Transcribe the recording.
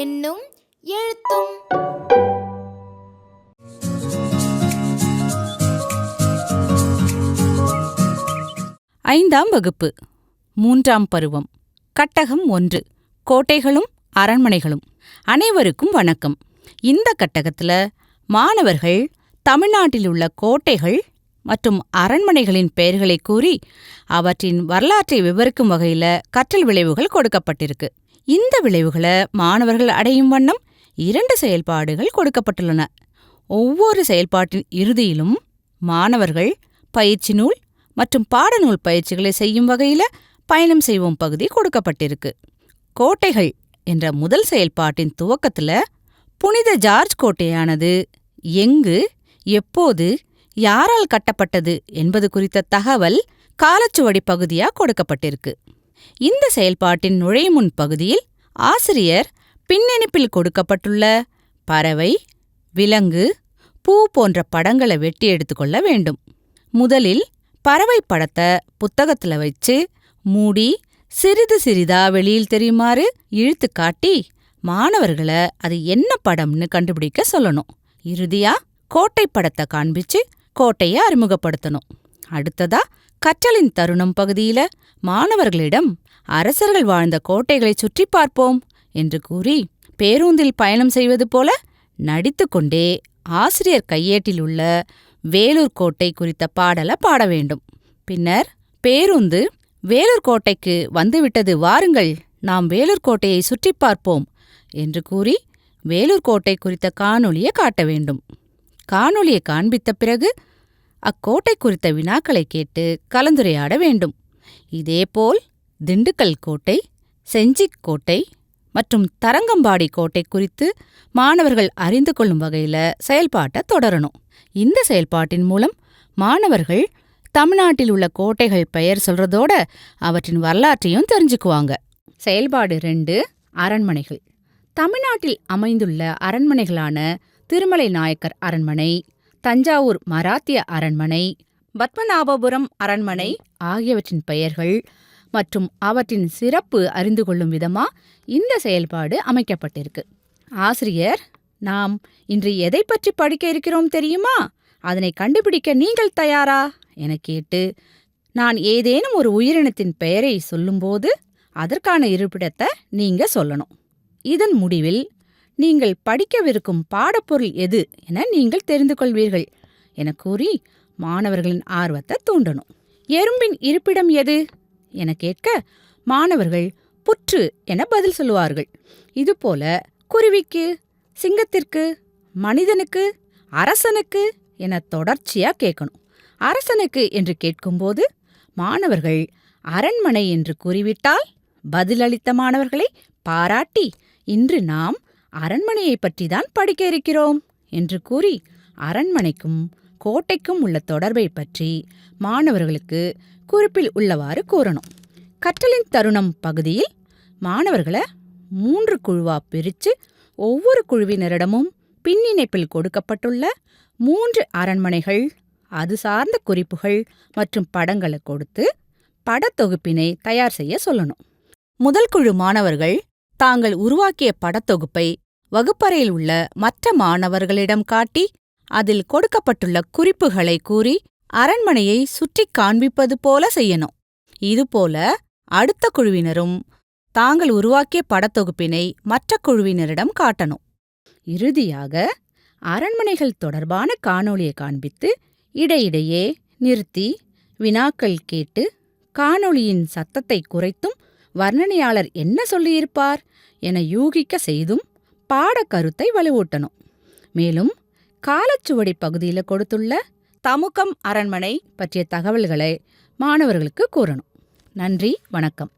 எண்ணும் எழுத்தும். ஐந்தாம் வகுப்பு, 3ஆம் பருவம். கட்டகம் 1, கோட்டைகளும் அரண்மனைகளும். அனைவருக்கும் வணக்கம். இந்த கட்டகத்துல மாணவர்கள் தமிழ்நாட்டிலுள்ள கோட்டைகள் மற்றும் அரண்மனைகளின் பெயர்களை கூறி அவற்றின் வரலாற்றை விவரிக்கும் வகையில கற்றல் விளைவுகள் கொடுக்கப்பட்டிருக்கு. இந்த விளைவுகளை மாணவர்கள் அடையும் வண்ணம் 2 செயல்பாடுகள் கொடுக்கப்பட்டுள்ளன. ஒவ்வொரு செயல்பாட்டின் இறுதியிலும் மாணவர்கள் பயிற்சி நூல் மற்றும் பாடநூல் பயிற்சிகளை செய்யும் வகையில பயணம் செய்வோம் பகுதி கொடுக்கப்பட்டிருக்கு. கோட்டைகள் என்ற முதல் செயல்பாட்டின் துவக்கத்துல புனித ஜார்ஜ் கோட்டையானது எங்கு, எப்போது, யாரால் கட்டப்பட்டது என்பது குறித்த தகவல் காலச்சுவடி பகுதியா கொடுக்கப்பட்டிருக்கு. இந்த செயல்பாட்டின் நுழைமுன் பகுதியில் ஆசிரியர் பின்னிணைப்பில் கொடுக்கப்பட்டுள்ள பறவை, விலங்கு, பூ போன்ற படங்களை வெட்டி எடுத்துக்கொள்ள வேண்டும். முதலில் பறவை படத்தை புத்தகத்துல வச்சு மூடி சிறிது சிறிதா வெளியில் தெரியுமாறு இழுத்து காட்டி மாணவர்களை அது என்ன படம்னு கண்டுபிடிக்க சொல்லணும். இறுதியா கோட்டை படத்தை காண்பிச்சு கோட்டையை அறிமுகப்படுத்தணும். அடுத்ததா கற்றலின் தருணம் பகுதியில மாணவர்களிடம் அரசர்கள் வாழ்ந்த கோட்டைகளை சுற்றி பார்ப்போம் என்று கூறி பேருந்தில் பயணம் செய்வது போல நடித்துக்கொண்டே ஆசிரியர் கையேட்டில் உள்ள வேலூர் கோட்டை குறித்த பாடலை பாட வேண்டும். பின்னர் பேருந்து வேலூர் கோட்டைக்கு வந்துவிட்டது, வாருங்கள் நாம் வேலூர் கோட்டையை சுற்றி பார்ப்போம் என்று கூறி வேலூர் கோட்டை குறித்த காணொளியை காட்ட வேண்டும். காணொளியை காண்பித்த பிறகு அக்கோட்டை குறித்த வினாக்களை கேட்டு கலந்துரையாட வேண்டும். இதேபோல் திண்டுக்கல் கோட்டை, செஞ்சிக் கோட்டை மற்றும் தரங்கம்பாடி கோட்டை குறித்து மாணவர்கள் அறிந்து கொள்ளும் வகையில செயல்பாட்டை தொடரணும். இந்த செயல்பாட்டின் மூலம் மாணவர்கள் தமிழ்நாட்டில் உள்ள கோட்டைகள் பெயர் சொல்றதோட அவற்றின் வரலாற்றையும் தெரிஞ்சுக்குவாங்க. செயல்பாடு 2, அரண்மனைகள். தமிழ்நாட்டில் அமைந்துள்ள அரண்மனைகளான திருமலை நாயக்கர் அரண்மனை, தஞ்சாவூர் மராத்திய அரண்மனை, பத்மநாபபுரம் அரண்மனை ஆகியவற்றின் பெயர்கள் மற்றும் அவற்றின் சிறப்பு அறிந்து கொள்ளும் விதமா இந்த செயல்பாடு அமைக்கப்பட்டிருக்கு. ஆசிரியர், நாம் இன்று எதை பற்றி படிக்க இருக்கிறோம் தெரியுமா? அதனை கண்டுபிடிக்க நீங்கள் தயாரா என கேட்டு நான் ஏதேனும் ஒரு உயிரினத்தின் பெயரை சொல்லும்போது அதற்கான இருப்பிடத்தை நீங்க சொல்லணும். இதன் முடிவில் நீங்கள் படிக்கவிருக்கும் பாடப்பொருள் எது என நீங்கள் தெரிந்து கொள்வீர்கள் என கூறி மாணவர்களின் ஆர்வத்தை தூண்டணும். எறும்பின் இருப்பிடம் எது என கேட்க மாணவர்கள் புற்று என பதில் சொல்லுவார்கள். இதுபோல குருவிக்கு, சிங்கத்திற்கு, மனிதனுக்கு, அரசனுக்கு என தொடர்ச்சியா கேட்கணும். அரசனுக்கு என்று கேட்கும்போது மாணவர்கள் அரண்மனை என்று கூறிவிட்டால் பதிலளித்த மாணவர்களை பாராட்டி இன்று நாம் அரண்மனையை பற்றிதான் படிக்க இருக்கிறோம் என்று கூறி அரண்மனைக்கும் கோட்டைக்கும் உள்ள தொடர்பை பற்றி மாணவர்களுக்கு குறிப்பில் உள்ளவாறு கூறணும். கற்றலின் தருணம் பகுதியில் மாணவர்களை 3 குழுவா பிரித்து ஒவ்வொரு குழுவினரிடமும் பின்னிணைப்பில் கொடுக்கப்பட்டுள்ள 3 அரண்மனைகள், அது சார்ந்த குறிப்புகள் மற்றும் படங்களை கொடுத்து படத்தொகுப்பினை தயார் செய்ய சொல்லணும். முதல் குழு மாணவர்கள் தாங்கள் உருவாக்கிய படத்தொகுப்பை வகுப்பறையில் உள்ள மற்ற மாணவர்களிடம் காட்டி அதில் கொடுக்கப்பட்டுள்ள குறிப்புகளை கூறி அரண்மனையை சுற்றி காண்பிப்பது போல செய்யணும். இதுபோல அடுத்த குழுவினரும் தாங்கள் உருவாக்கிய படத்தொகுப்பினை மற்ற குழுவினரிடம் காட்டணும். இறுதியாக அரண்மனைகள் தொடர்பான காணொளியை காண்பித்து இடையிடையே நிறுத்தி வினாக்கள் கேட்டு காணொளியின் சத்தத்தை குறைத்தும் வர்ணனையாளர் என்ன சொல்லியிருப்பார் என யூகிக்க செய்தும் பாடக்கருத்தை வலுவூட்டணும். மேலும் காலச்சுவடி பகுதியில் கொடுத்துள்ள தமுக்கம் அரண்மனை பற்றிய தகவல்களை மாணவர்களுக்கு கூறணும். நன்றி, வணக்கம்.